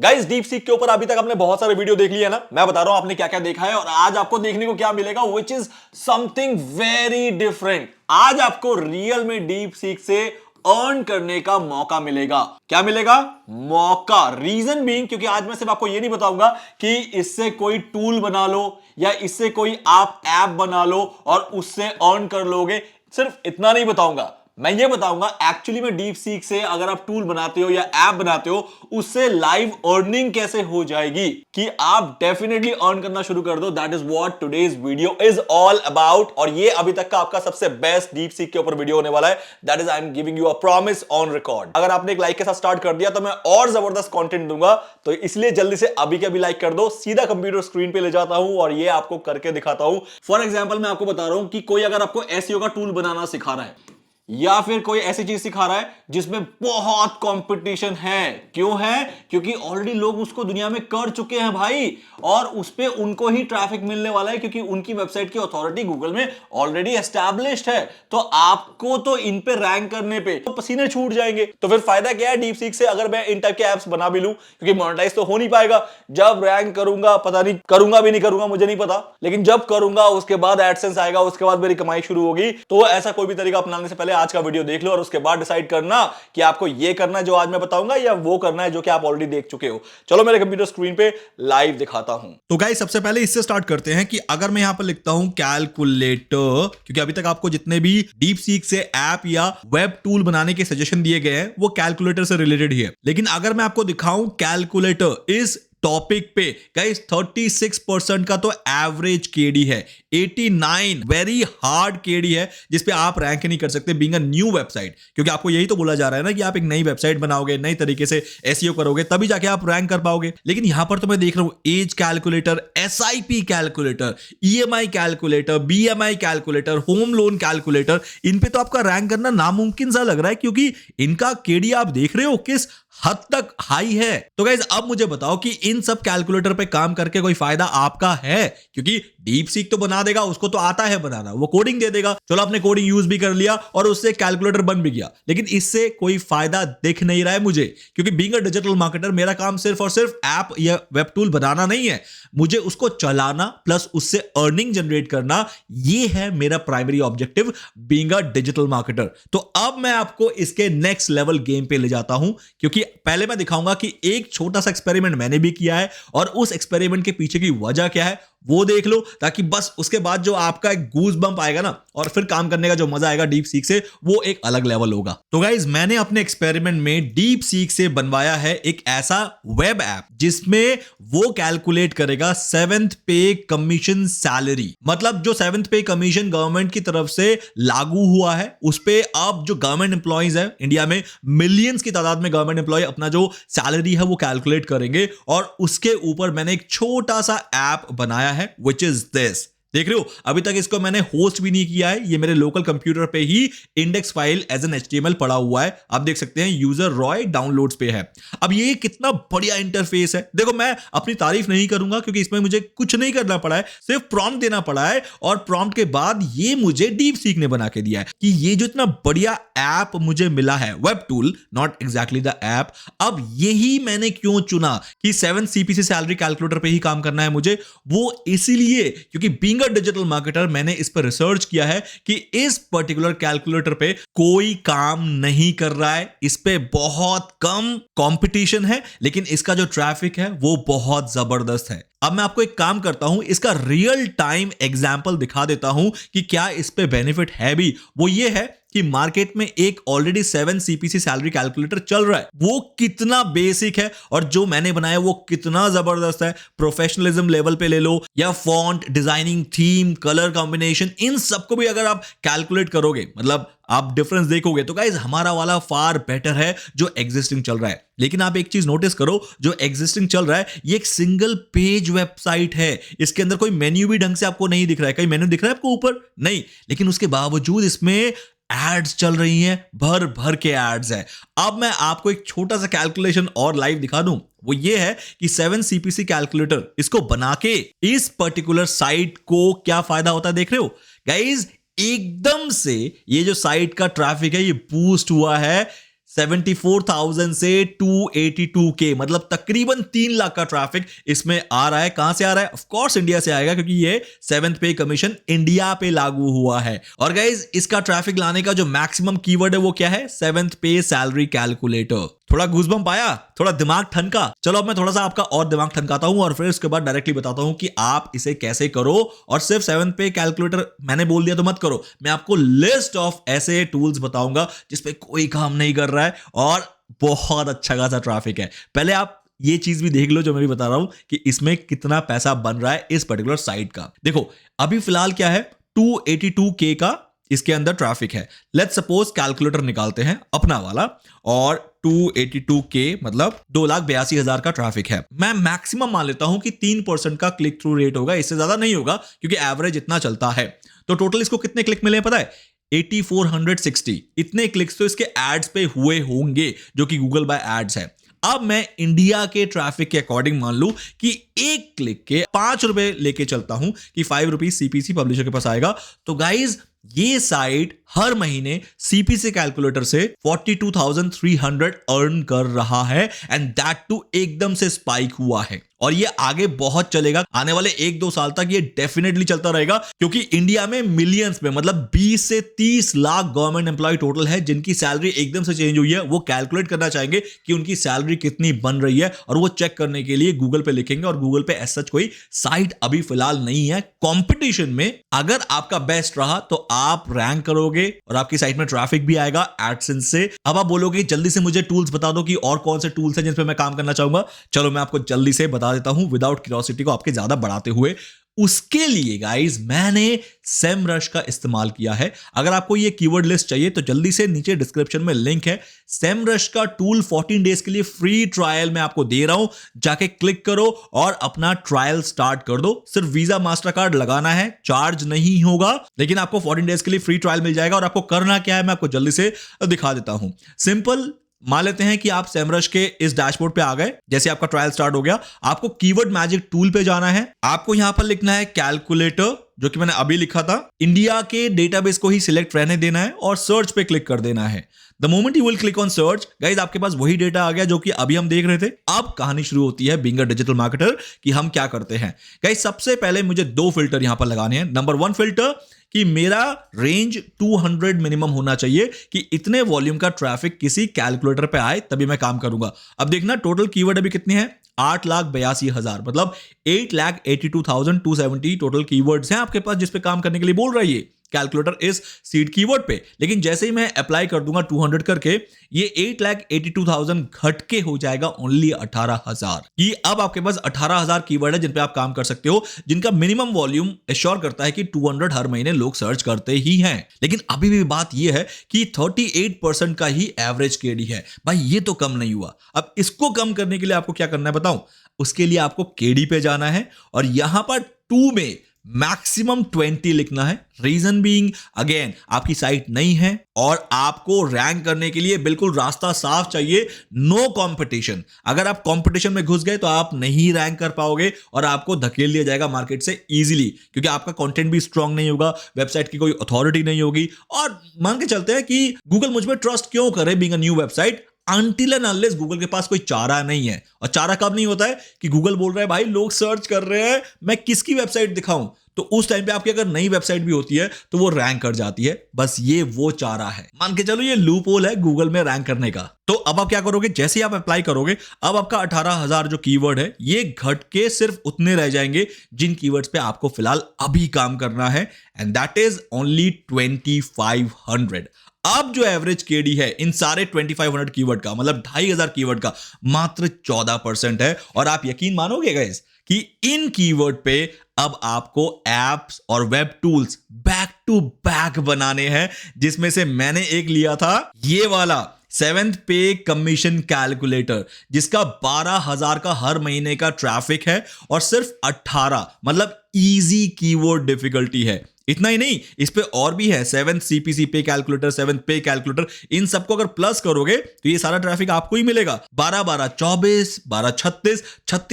Guys deep seek के ऊपर अभी तक आपने बहुत सारे वीडियो देख लिए है ना। मैं बता रहा हूं आपने क्या क्या देखा है और आज आपको देखने को क्या मिलेगा, which is something very different. आज आपको रियल में डीप सीक से अर्न करने का मौका मिलेगा। क्या मिलेगा? मौका। रीजन बीइंग क्योंकि आज मैं सिर्फ आपको यह नहीं बताऊंगा कि इससे कोई टूल बना लो या इससे कोई आप ऐप बना लो और उससे अर्न कर लोगे, सिर्फ इतना नहीं बताऊंगा। मैं ये बताऊंगा एक्चुअली में डीप सीक से अगर आप टूल बनाते हो या ऐप बनाते हो उससे लाइव अर्निंग कैसे हो जाएगी कि आप डेफिनेटली अर्न करना शुरू कर दो। That is what today's video is all about. और ये अभी तक का आपका सबसे बेस्ट डीप सीक के ऊपर वीडियो होने वाला है। That is I am giving you a promise on record. अगर आपने एक लाइक के साथ स्टार्ट कर दिया तो मैं और जबरदस्त कंटेंट दूंगा, तो इसलिए जल्दी से अभी के अभी लाइक कर दो। सीधा कंप्यूटर स्क्रीन पे ले जाता हूं और ये आपको करके दिखाता हूं। फॉर एग्जांपल मैं आपको बता रहा हूं कि कोई अगर आपको एसईओ का टूल बनाना सिखा रहा है या फिर कोई ऐसी चीज सिखा रहा है जिसमें बहुत कंपटीशन है। क्यों है? क्योंकि ऑलरेडी लोग उसको दुनिया में कर चुके हैं भाई, और उस पे उनको ही ट्रैफिक मिलने वाला है क्योंकि उनकी वेबसाइट की अथॉरिटी गूगल में ऑलरेडी एस्टैब्लिश्ड है। तो आपको तो इन पे रैंक करने पे तो पसीने छूट जाएंगे। तो फिर फायदा क्या है डीप सीक से अगर मैं इन टाइप के एप्स बना भी लूं, क्योंकि मोनेटाइज तो हो नहीं पाएगा। जब रैंक करूंगा, पता नहीं करूंगा भी नहीं करूंगा मुझे नहीं पता, लेकिन जब करूंगा उसके बाद एडसेंस आएगा, उसके बाद मेरी कमाई शुरू होगी। तो ऐसा कोई भी तरीका अपनाने से पहले आज का वीडियो देख लो और उसके बाद डिसाइड करना कि आपको ये करना है जो आज मैं बताऊंगा या वो करना है जो कि आप ऑलरेडी देख चुके हो। चलो मेरे कंप्यूटर स्क्रीन पे लाइव दिखाता हूं। तो गाइस सबसे पहले इससे स्टार्ट करते हैं कि अगर मैं यहां पर लिखता हूं कैलकुलेटर, क्योंकि अभी तक आपको जितने भी डीप सीक से ऐप या वेब टूल बनाने के सजेशन दिए गए हैं वो कैलकुलेटर से रिलेटेड ही है। लेकिन अगर मैं आपको दिखाऊं कैलकुलेटर इस टॉपिक पे गाइस 36% का तो एवरेज केडी है, 89 वेरी हार्ड केडी है जिसपे आप रैंक नहीं कर सकते बीइंग अ न्यू वेबसाइट। क्योंकि आपको यही तो बोला जा रहा है ना कि आप एक नई वेबसाइट बनाओगे, नई तरीके से एसईओ करोगे तभी जाके आप रैंक कर पाओगे। लेकिन यहां पर तो मैं देख रहा हूं age calculator, SIP calculator, EMI calculator, BMI calculator, home loan calculator, इन पे तो आपका रैंक करना नामुमकिन सा लग रहा है क्योंकि इनका केडी आप देख रहे हो किस हद तक हाई है। तो गाइस अब मुझे बताओ कि इन सब कैलकुलेटर पे काम करके कोई फायदा आपका है? क्योंकि डीप सीक तो बना देगा, उसको तो आता है बनाना, वो कोडिंग दे देगा। चलो आपने कोडिंग यूज भी कर लिया और उससे कैलकुलेटर बन भी गया, लेकिन इससे कोई फायदा दिख नहीं रहा है मुझे। क्योंकि बीइंग अ डिजिटल मार्केटर मेरा काम सिर्फ और सिर्फ ऐप या वेब टूल बनाना नहीं है, मुझे उसको चलाना प्लस उससे अर्निंग जनरेट करना, ये है मेरा primary objective being a digital marketer. तो अब मैं आपको इसके नेक्स्ट लेवल गेम पे ले जाता हूं, क्योंकि पहले मैं दिखाऊंगा कि एक छोटा सा एक्सपेरिमेंट मैंने भी किया है और उस एक्सपेरिमेंट के पीछे की वजह क्या है वो देख लो, ताकि बस उसके बाद जो आपका एक गूज बम्प आएगा ना और फिर काम करने का जो मजा आएगा डीप सीक से, वो एक अलग लेवल होगा। तो गाइज मैंने अपने एक्सपेरिमेंट में डीप सीक से बनवाया है एक ऐसा वेब ऐप जिसमें वो कैलकुलेट करेगा 7th पे कमीशन सैलरी। मतलब जो 7th पे कमीशन गवर्नमेंट की तरफ से लागू हुआ है उस पे अब जो गवर्नमेंट एम्प्लॉइज है इंडिया में, मिलियंस की तादाद में गवर्नमेंट एम्प्लॉय अपना जो सैलरी है वो कैलकुलेट करेंगे। और उसके ऊपर मैंने एक छोटा सा ऐप बनाया है which is this। देख रहे हो अभी तक इसको मैंने होस्ट भी नहीं किया है, ये मेरे लोकल कंप्यूटर पे ही index file as an HTML पड़ा हुआ है। आप देख सकते हैं यूजर रॉय डाउनलोड्स पे है। अब ये कितना बढ़िया इंटरफेस है। देखो मैं अपनी तारीफ नहीं करूंगा क्योंकि इसमें मुझे कुछ नहीं करना पड़ा है, सिर्फ प्रॉम्प्ट देना पड़ा है और प्रॉम्प्ट के बाद ये मुझे डीप सीक ने बना के दिया है कि ये जो इतना बढ़िया ऐप मुझे मिला है, web tool not exactly the app. अब यही मैंने क्यों चुना कि 7 CPC सैलरी कैलकुलेटर पे ही काम करना है मुझे, वो इसीलिए क्योंकि बीइंग डिजिटल मार्केटर मैंने इस पर रिसर्च किया है कि इस पर्टिकुलर कैलकुलेटर पे कोई काम नहीं कर रहा है, इस पे बहुत कम कंपटीशन है, लेकिन इसका जो ट्रैफिक है वो बहुत जबरदस्त है। अब मैं आपको एक काम करता हूं, इसका रियल टाइम एग्जांपल दिखा देता हूं कि क्या इस पे बेनिफिट है भी। वो ये है कि मार्केट में एक ऑलरेडी 7 CPC सैलरी कैलकुलेटर चल रहा है, वो कितना बेसिक है और जो मैंने बनाया वो कितना जबरदस्त है। प्रोफेशनलिज्म लेवल पे ले लो या font, designing, theme, colour combination, इन सबको भी अगर आप कैलकुलेट करोगे, मतलब आप डिफरेंस देखोगे, तो गाइज हमारा वाला फार बेटर है जो एग्जिस्टिंग चल रहा है। लेकिन आप एक चीज नोटिस करो, जो एग्जिस्टिंग चल रहा है ये एक सिंगल पेज वेबसाइट है, इसके अंदर कोई मेन्यू भी ढंग से आपको नहीं दिख रहा है। कहीं मेन्यू दिख रहा है आपको ऊपर? नहीं, लेकिन उसके बावजूद इसमें एड्स चल रही हैं, भर भर के एड्स हैं। अब मैं आपको एक छोटा सा कैलकुलेशन और लाइव दिखा दूं, वो ये है कि 7 CPC कैलकुलेटर इसको बना के इस पर्टिकुलर साइट को क्या फायदा होता है देख रहे हो गाइज। एकदम से ये जो साइट का ट्रैफिक है ये बूस्ट हुआ है 74,000 से 282K, मतलब तकरीबन 3 लाख का ट्रैफिक इसमें आ रहा है। कहां से आ रहा है? ऑफ कोर्स इंडिया से आएगा, क्योंकि ये 7th पे कमीशन इंडिया पे लागू हुआ है। और गाइज, इसका ट्रैफिक लाने का जो मैक्सिमम कीवर्ड है वो क्या है? 7th पे सैलरी कैलकुलेटर। थोड़ा गूज़बम्प आया, थोड़ा दिमाग ठनका। चलो अब मैं थोड़ा सा आपका और दिमाग ठनकाता हूं और फिर उसके बाद डायरेक्टली बताता हूं कि आप इसे कैसे करो। और सिर्फ 7th पे कैलकुलेटर मैंने बोल दिया तो मत करो, मैं आपको लिस्ट ऑफ ऐसे टूल्स बताऊंगा जिसपे कोई काम नहीं कर रहा है और बहुत अच्छा खासा ट्रैफिक है। पहले आप ये चीज भी देख लो जो मैं भी बता रहा हूं कि इसमें कितना पैसा बन रहा है इस पर्टिकुलर साइट का। देखो अभी फिलहाल क्या है, 282K का इसके अंदर ट्रैफिक है। लेट्स सपोज कैलकुलेटर निकालते हैं अपना वाला और 282K मतलब 2,82,000 का ट्रैफिक है। मैं मैक्सिमम मान लेता हूं कि 3% का क्लिक थ्रू रेट होगा, इससे ज्यादा नहीं होगा क्योंकि एवरेज इतना चलता है। तो टोटल इसको कितने क्लिक मिले पता है? 8460। इतने क्लिक्स तो इसके एड्स पे हुए होंगे जो कि गूगल बाय एड्स है। अब मैं इंडिया के ट्रैफिक के अकॉर्डिंग मान लूं कि एक क्लिक के 5 रुपए लेके चलता हूं कि 5 रुपीज सीपीसी पब्लिशर के पास आएगा। तो गाइज ये साइट हर महीने सीपीसी कैलकुलेटर से 42,300 अर्न कर रहा है एंड दैट टू एकदम से स्पाइक हुआ है। और ये आगे बहुत चलेगा, आने वाले 1-2 साल तक ये डेफिनेटली चलता रहेगा क्योंकि इंडिया में मिलियंस में मतलब 20 से 30 लाख गवर्नमेंट एम्प्लॉय टोटल है जिनकी सैलरी एकदम से चेंज हुई है। वो कैलकुलेट करना चाहेंगे कि उनकी सैलरी कितनी बन रही है और वो चेक करने के लिए गूगल पे लिखेंगे। और गूगल पे ऐसा कोई साइट अभी फिलहाल नहीं है। कंपटीशन में अगर आपका बेस्ट रहा तो आप रैंक करोगे और आपकी साइट में ट्रैफिक भी आएगा एडसेंस से। अब आप बोलोगे जल्दी से मुझे टूल्स बता दो कि और कौन से टूल्स हैं जिन पे मैं काम करना चाहूंगा। चलो मैं आपको जल्दी से बता देता हूं विदाउट क्यूरियोसिटी को आपके ज्यादा बढ़ाते हुए। उसके लिए गाइस मैंने सेमरश का इस्तेमाल किया है। अगर आपको ये कीवर्ड लिस्ट चाहिए तो जल्दी से नीचे डिस्क्रिप्शन में लिंक है। सेमरश का टूल 14 डेज के लिए फ्री ट्रायल मैं आपको दे रहा हूं, जाके क्लिक करो और अपना ट्रायल स्टार्ट कर दो। सिर्फ वीजा मास्टर कार्ड लगाना है, चार्ज नहीं होगा, लेकिन आपको 14 डेज के लिए फ्री ट्रायल मिल जाएगा। और आपको करना क्या है मैं आपको जल्दी से दिखा देता हूं। सिंपल, मान लेते हैं कि आप सेमरश के इस डैशबोर्ड पे आ गए। जैसे आपका ट्रायल स्टार्ट हो गया, आपको कीवर्ड मैजिक टूल पे जाना है। आपको यहां पर लिखना है कैलकुलेटर, जो कि मैंने अभी लिखा था। इंडिया के डेटाबेस को ही सिलेक्ट रहने देना है और सर्च पे क्लिक कर देना है। The moment you will click on search guys, आपके पास वही डेटा आ गया जो कि अभी हम देख रहे थे। अब कहानी शुरू होती है बीइंग अ डिजिटल मार्केटर कि हम क्या करते हैं। गाइस सबसे पहले मुझे 2 फिल्टर यहां पर लगाने हैं। नंबर 1 फिल्टर कि मेरा रेंज 200 मिनिमम होना चाहिए कि इतने वॉल्यूम का ट्रैफिक किसी कैलकुलेटर पे आए तभी मैं काम करूंगा। अब देखना टोटल कीवर्ड अभी कितने हैं? 8,82,000 मतलब 8,82,270 टोटल कीवर्ड्स हैं आपके पास जिस पे काम करने के लिए बोल रही है कैलकुलेटर इस सीड कीवर्ड पे। लेकिन जैसे ही मैं अप्लाई कर दूंगा 200 करके, ये 8,82,000 घट के हो जाएगा ओनली 18,000 कि अब आपके पास 18,000 कीवर्ड है जिन पे आप काम कर सकते हो, जिनका मिनिमम वॉल्यूम एश्योर करता है कि 200 हर महीने लोग सर्च करते ही हैं। लेकिन अभी भी बात यह है कि 38% का ही एवरेज केडी है। भाई ये तो कम नहीं हुआ। अब इसको कम करने के लिए आपको क्या करना है बताऊं? उसके लिए आपको केडी पे जाना है और यहां पर 2 में मैक्सिमम 20 लिखना है। रीजन बीइंग अगेन आपकी साइट नहीं है और आपको रैंक करने के लिए बिल्कुल रास्ता साफ चाहिए, नो कंपटीशन। अगर आप कंपटीशन में घुस गए तो आप नहीं रैंक कर पाओगे और आपको धकेल दिया जाएगा मार्केट से इजीली, क्योंकि आपका कंटेंट भी स्ट्रांग नहीं होगा, वेबसाइट की कोई अथॉरिटी नहीं होगी। और मान के चलते हैं कि गूगल मुझ पर ट्रस्ट क्यों करे being a new website, until and unless Google के पास कोई चारा नहीं है। और चारा कब नहीं होता है कि गूगल बोल रहा है भाई लोग सर्च कर रहे हैं, मैं किसकी वेबसाइट दिखाऊं, तो उस टाइम पे आपकी अगर नई वेबसाइट भी होती है तो वो रैंक कर जाती है। बस ये वो चारा है, मान के चलो ये लूप होल है गूगल में रैंक करने का। तो अब आप क्या करोगे? जैसे ही आप अप्लाई करोगे, अब आपका 18,000 जो कीवर्ड है ये घट के सिर्फ उतने रह जाएंगे जिन कीवर्ड्स पे आपको फिलहाल अभी काम करना है, एंड दैट इज ओनली 2500। अब जो एवरेज केडी है इन सारे 2500 कीवर्ड का, मतलब 2,500 कीवर्ड का, मात्र 14% है। और आप यकीन मानोगे गाइस कि इन कीवर्ड पे अब आपको एप्स और web tools back to back बनाने हैं, जिसमें से मैंने एक लिया था ये वाला 7th पे कमीशन कैलकुलेटर, जिसका 12,000 का हर महीने का ट्रैफिक है और सिर्फ 18 मतलब इजी कीवर्ड डिफिकल्टी है। इतना ही नहीं, इस पे और भी है 7th CPC पे कैलकुलेटर, 7th पे कैलकुलेटर। इन सबको अगर प्लस करोगे तो ये सारा ट्रैफिक आपको ही मिलेगा। 12 24 12 36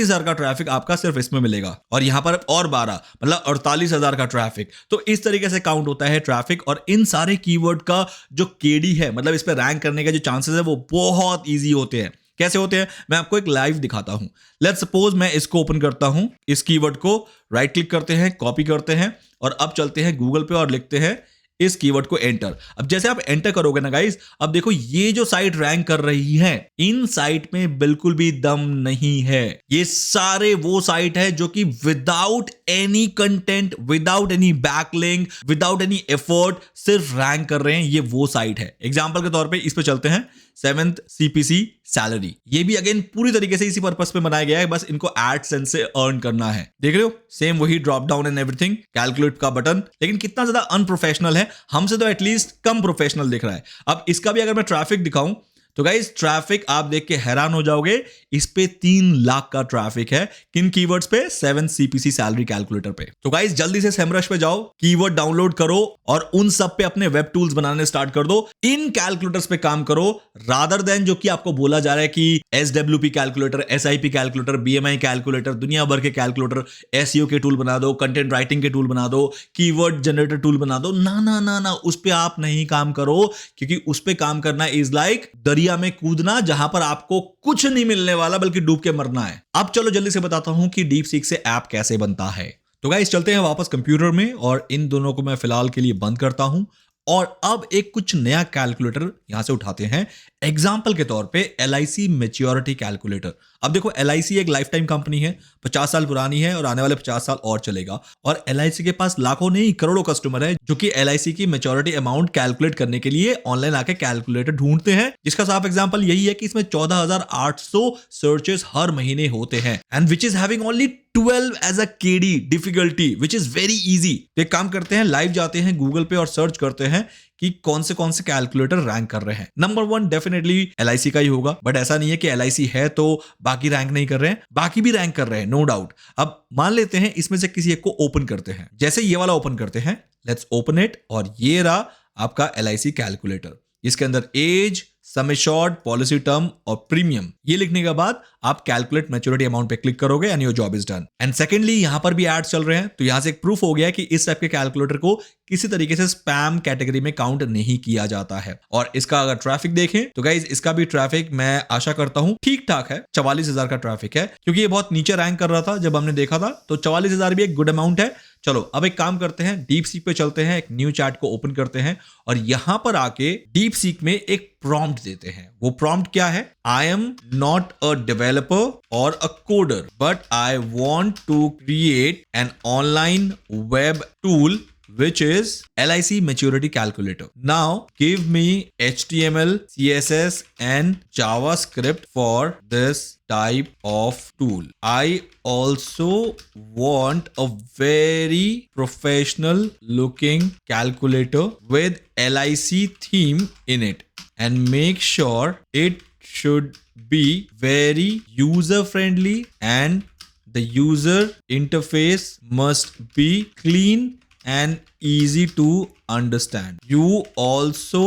हजार का ट्रैफिक आपका सिर्फ इसमें मिलेगा, और यहां पर और 12 मतलब 48,000 का ट्रैफिक। तो इस तरीके से काउंट होता है ट्रैफिक, और इन सारे कीवर्ड का जो केडी है, मतलब इस पे रैंक करने के जो चांसेस है वो बहुत ईजी होते हैं। कैसे होते हैं, मैं आपको एक लाइव दिखाता हूं। लेट्स सपोज मैं इसको ओपन करता हूं, इस कीवर्ड को राइट क्लिक करते हैं, कॉपी करते हैं, और अब चलते हैं गूगल पे और लिखते हैं इस कीवर्ड को एंटर। अब जैसे आप एंटर करोगे ना गाइस, अब देखो ये जो साइट रैंक कर रही है, इन साइट में बिल्कुल भी दम नहीं है। ये सारे वो साइट है जो कि without any content, without any backlink, without any effort सिर्फ रैंक कर रहे हैं। ये वो साइट है। एग्जांपल के तौर पे इस पे चलते हैं, 7th CPC सैलरी। ये भी अगेन पूरी तरीके से इसी पर्पस पे बनाया गया है, बस इनको एडसेंस से अर्न करना है। देख रहे हो, सेम वही drop down and everything, calculate का बटन, लेकिन कितना ज्यादा अनप्रोफेशनल है। हमसे तो एटलीस्ट कम प्रोफेशनल दिख रहा है। अब इसका भी अगर मैं ट्रैफिक दिखाऊं तो गाइस, ट्रैफिक आप देख के हैरान हो जाओगे। इस पे 3 लाख का ट्रैफिक है। किन कीवर्ड्स पे? 7th CPC सैलरी कैलकुलेटर पे। तो गाइस जल्दी से सेमरश पे जाओ, कीवर्ड डाउनलोड करो और उन सब पे अपने वेब टूल्स बनाने स्टार्ट कर दो। इन कैलकुलेटर्स पे काम करो, रादर देन जो कि आपको बोला जा रहा है कि SWP calculator, SIP calculator, BMI calculator, दुनिया भर के कैलकुलेटर, SEO के टूल बना दो, कंटेंट राइटिंग के टूल बना दो, कीवर्ड जनरेटर टूल बना दो। ना ना ना ना, उस पे आप नहीं काम करो, क्योंकि उस पे काम करना इज लाइक दरिया में कूदना, जहां पर आपको कुछ नहीं मिलने वाला बल्कि डूब के मरना है। अब चलो जल्दी से बताता हूं कि DeepSeek से ऐप कैसे बनता है। तो गाइस चलते हैं वापस कंप्यूटर में, और इन दोनों को मैं फिलहाल के लिए बंद करता हूं, और अब एक कुछ नया कैलकुलेटर यहां से उठाते हैं। एग्जाम्पल के तौर पे LIC मैच्योरिटी कैलकुलेटर। अब देखो, LIC एक लाइफ टाइम कंपनी है, 50 साल पुरानी है और आने वाले 50 साल और चलेगा। और LIC के पास लाखों नहीं करोड़ों कस्टमर है जो कि LIC की मैच्योरिटी अमाउंट कैलकुलेट करने के लिए ऑनलाइन आके कैलकुलेटर ढूंढते हैं, जिसका साफ एग्जाम्पल यही है कि इसमें 14,800 सर्चेस हर महीने होते हैं, and which is having only 12 as a KD difficulty, which is very easy. तो एक काम करते हैं, लाइव जाते हैं गूगल पे और सर्च करते हैं कि कौन से कैलकुलेटर रैंक कर रहे हैं। नंबर 1 डेफिनेटली LIC का ही होगा, बट ऐसा नहीं है कि LIC है तो बाकी रैंक नहीं कर रहे हैं, बाकी भी रैंक कर रहे हैं, नो डाउट। अब मान लेते हैं इसमें से किसी एक को ओपन करते हैं। जैसे ये वाला ओपन करते हैं, लेट्स ओपन इट, और ये रहा आपका LIC कैलकुलेटर। इसके अंदर age, sum assured, policy term और प्रीमियम, ये लिखने के बाद आप कैलकुलेट मैच्योरिटी अमाउंट पे क्लिक करोगे and your job is done. And secondly, यहां पर भी एड्स चल रहे हैं, तो यहां से एक प्रूफ हो गया कि इस टाइप के कैलकुलेटर को किसी तरीके से स्पैम कैटेगरी में काउंट नहीं किया जाता है। और इसका अगर ट्रैफिक देखें तो गाइज, इसका भी ट्रैफिक मैं आशा करता हूं ठीक ठाक है, 44,000 का ट्रैफिक है, क्योंकि ये बहुत नीचे रैंक कर रहा था जब हमने देखा था, तो 44,000 भी एक गुड अमाउंट है। चलो अब एक काम करते हैं, DeepSeek पे चलते हैं, एक न्यू चैट को ओपन करते हैं, और यहां पर आके DeepSeek में एक प्रॉम्प्ट देते हैं। वो प्रॉम्प्ट क्या है? I am not a developer or a coder, but I want to create an online web tool which is LIC maturity calculator. Now give me HTML, CSS and JavaScript for this type of tool. I also want a very professional looking calculator with LIC theme in it, and make sure it should be very user friendly and the user interface must be clean and easy to understand. You also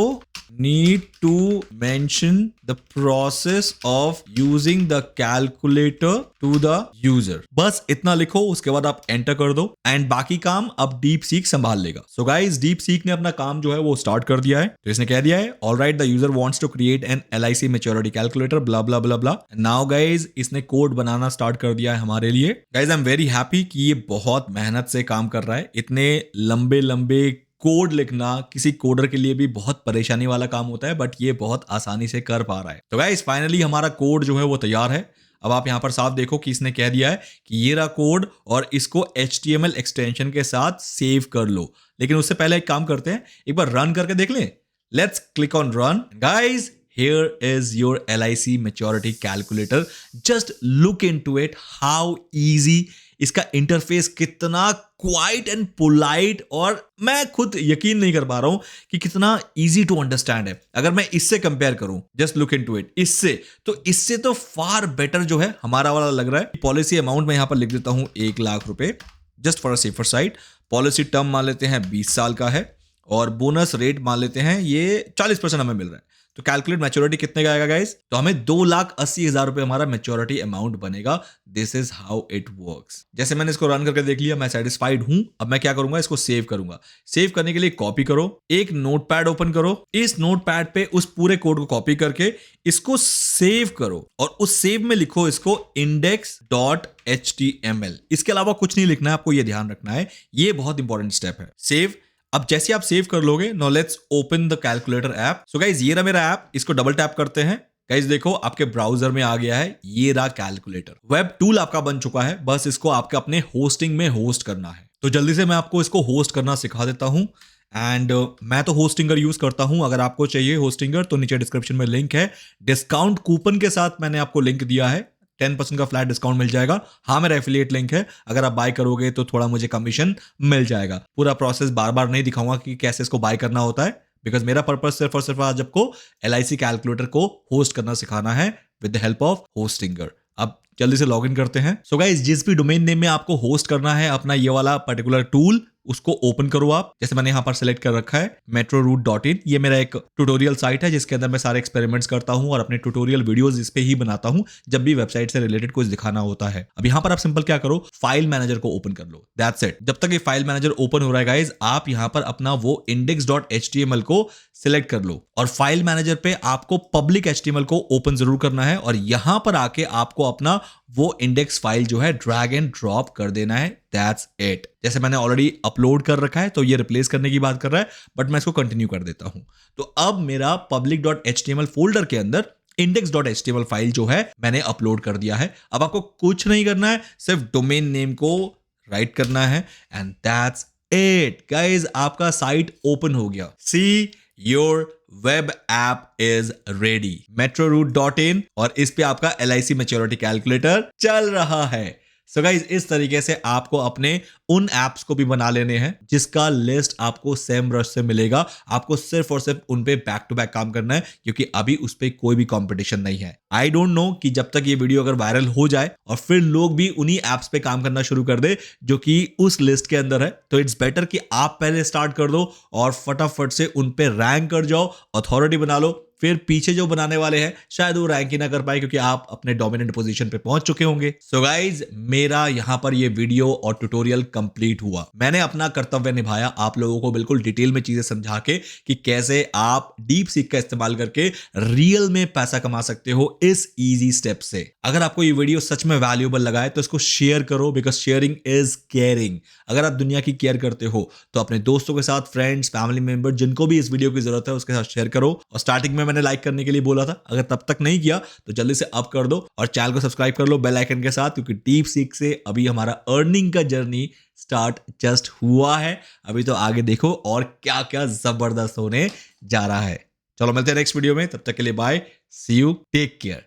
need to mention the process of using the calculator to the user. बस इतना लिखो, उसके बाद आप enter कर दो, and बाकी काम अब DeepSeek संभाल लेगा। सो गाइस, DeepSeek ने अपना काम जो है वो स्टार्ट कर दिया है। तो इसने कह दिया है, alright the user wants to create an LIC maturity calculator, blah blah blah blah. Now guys, इसने कोड बनाना स्टार्ट कर दिया है हमारे लिए। Guys, I am very happy कि ये बहुत मेहनत से काम कर रहा है। इतने लंबे लंबे कोड लिखना किसी कोडर के लिए भी बहुत परेशानी वाला काम होता है, बट ये बहुत आसानी से कर पा रहा है। तो गाइस, फाइनली हमारा कोड जो है वो तैयार है। अब आप यहां पर साफ देखो कि इसने कह दिया है कि ये रहा कोड, और इसको HTML एक्सटेंशन के साथ सेव कर लो। लेकिन उससे पहले एक काम करते हैं, एक बार रन करके देख लें। Let's click on run. Guys, here is your LIC maturity calculator. Just look into it, how easy, इसका इंटरफेस कितना क्वाइट एंड पोलाइट, और मैं खुद यकीन नहीं कर पा रहा हूं कि कितना इजी टू अंडरस्टैंड है। अगर मैं इससे कंपेयर करूं, जस्ट लुक इनटू इट, इससे तो फार बेटर जो है हमारा वाला लग रहा है। पॉलिसी अमाउंट मैं यहां पर लिख देता हूं 1 लाख रुपए, just for a safer side. Policy term मान लेते हैं 20 साल का है, और बोनस रेट मान लेते हैं ये 40% हमें मिल रहा है। तो कैलकुलेट मैच्योरिटी कितने का आएगा गाइस? तो हमें 2,80,000 रुपए हमारा मैच्योरिटी अमाउंट बनेगा। This is how it works. जैसे मैंने इसको रन करके देख लिया, मैं सेटिस्फाइड हूं। अब मैं क्या करूंगा, इसको सेव करूंगा। सेव करने के लिए कॉपी करो, एक नोटपैड ओपन करो, इस नोटपैड पे उस पूरे कोड को कॉपी करके इसको सेव करो, और उस सेव में लिखो इसको index.html। इसके अलावा कुछ नहीं लिखना है, आपको ये ध्यान रखना है, ये बहुत इंपॉर्टेंट स्टेप है। सेव। अब जैसे आप सेव कर लोगे, no let's open the calculator app. So guys ये रहा मेरा ऐप, इसको डबल टैप करते हैं। गाइज देखो आपके ब्राउजर में आ गया है, ये रहा कैलकुलेटर। वेब टूल आपका बन चुका है, बस इसको आपके अपने होस्टिंग में होस्ट करना है। तो जल्दी से मैं आपको इसको होस्ट करना सिखा देता हूं। एंड मैं तो होस्टिंगर यूज करता हूं, अगर आपको चाहिए होस्टिंगर तो नीचे डिस्क्रिप्शन में लिंक है। डिस्काउंट कूपन के साथ मैंने आपको लिंक दिया है, 10% का फ्लैट डिस्काउंट मिल जाएगा। हाँ मेरा एफिलिएट लिंक है, अगर आप बाय करोगे तो थोड़ा मुझे कमीशन मिल जाएगा। पूरा प्रोसेस बार बार नहीं दिखाऊंगा कि कैसे इसको बाय करना होता है, बिकॉज मेरा पर्पस सिर्फ और सिर्फ आज आपको LIC कैलकुलेटर को होस्ट करना सिखाना है with the help of Hostinger. अब जल्दी से लॉग इन करते हैं। सो गाइस जिस भी डोमेन नेम में आपको होस्ट करना है अपना ये वाला पर्टिकुलर टूल, उसको ओपन करो आप। जैसे मैंने यहां पर सेलेक्ट कर रखा है metroroot.in। ये मेरा एक ट्यूटोरियल साइट है जिसके अंदर मैं सारे एक्सपेरिमेंट्स करता हूं और अपने ट्यूटोरियल वीडियोस इस पे ही बनाता हूं जब भी वेबसाइट से रिलेटेड कुछ दिखाना होता है। अब यहां पर आप सिंपल क्या करो, फाइल मैनेजर को ओपन कर लो। That's it. जब तक ये फाइल मैनेजर ओपन हो रहा है गाइज, आप यहां पर अपना वो index.html को सिलेक्ट कर लो, और फाइल मैनेजर पे आपको पब्लिक HTML को ओपन जरूर करना है, और यहां पर आके आपको अपना वो इंडेक्स फाइल जो है ड्रैग एंड ड्रॉप कर देना है। That's it. जैसे मैंने ऑलरेडी अपलोड कर रखा है तो ये रिप्लेस करने की बात कर रहा है, बट मैं इसको कंटिन्यू कर देता हूं। तो अब मेरा public.html फोल्डर के अंदर index.html फाइल जो है मैंने अपलोड कर दिया है। अब आपको कुछ नहीं करना है, सिर्फ डोमेन नेम को राइट करना है, एंड दैट्स इट गाइज। आपका साइट ओपन हो गया। See your web app is ready. metroroot.in, और इस पे आपका LIC मैच्योरिटी कैलकुलेटर चल रहा है। सो गाइज इस तरीके से आपको अपने उन एप्स को भी बना लेने हैं जिसका लिस्ट आपको सेमरश से मिलेगा। आपको सिर्फ और सिर्फ उन पे बैक टू बैक काम करना है, क्योंकि अभी उस पे कोई भी कंपटीशन नहीं है। आई डोंट नो कि जब तक ये वीडियो अगर वायरल हो जाए और फिर लोग भी उन्हीं एप्स पे काम करना शुरू कर दे जो कि उस लिस्ट के अंदर है, तो इट्स बेटर कि आप पहले स्टार्ट कर दो और फटाफट से उन पे रैंक कर जाओ, अथॉरिटी बना लो। फिर पीछे जो बनाने वाले हैं शायद वो रैंक ही ना कर पाए, क्योंकि आप अपने डोमिनेंट पोजीशन पे पहुंच चुके होंगे। सो गाइज मेरा यहां पर ये वीडियो और ट्यूटोरियल कंप्लीट हुआ। मैंने अपना कर्तव्य निभाया, आप लोगों को बिल्कुल डिटेल में चीजें समझा के कि कैसे आप डीप सीक का इस्तेमाल करके रियल में पैसा कमा सकते हो इस इजी स्टेप से। अगर आपको ये वीडियो सच में वैल्यूएबल लगा है तो इसको शेयर करो, बिकॉज शेयरिंग इज केयरिंग। अगर आप दुनिया की केयर करते हो तो अपने दोस्तों के साथ, फ्रेंड्स, फैमिली मेंबर, जिनको भी इस वीडियो की जरूरत है उसके साथ शेयर करो। और स्टार्टिंग में मैंने लाइक करने के लिए बोला था, अगर तब तक नहीं किया तो जल्दी से अब कर दो, और चैनल को सब्सक्राइब कर लो बेल आइकन के साथ, क्योंकि डीप सीक से अभी हमारा अर्निंग का जर्नी स्टार्ट जस्ट हुआ है। अभी तो आगे देखो और क्या क्या जबरदस्त होने जा रहा है। चलो मिलते हैं नेक्स्ट वीडियो में, तब तक के लिए bye, see you, take care.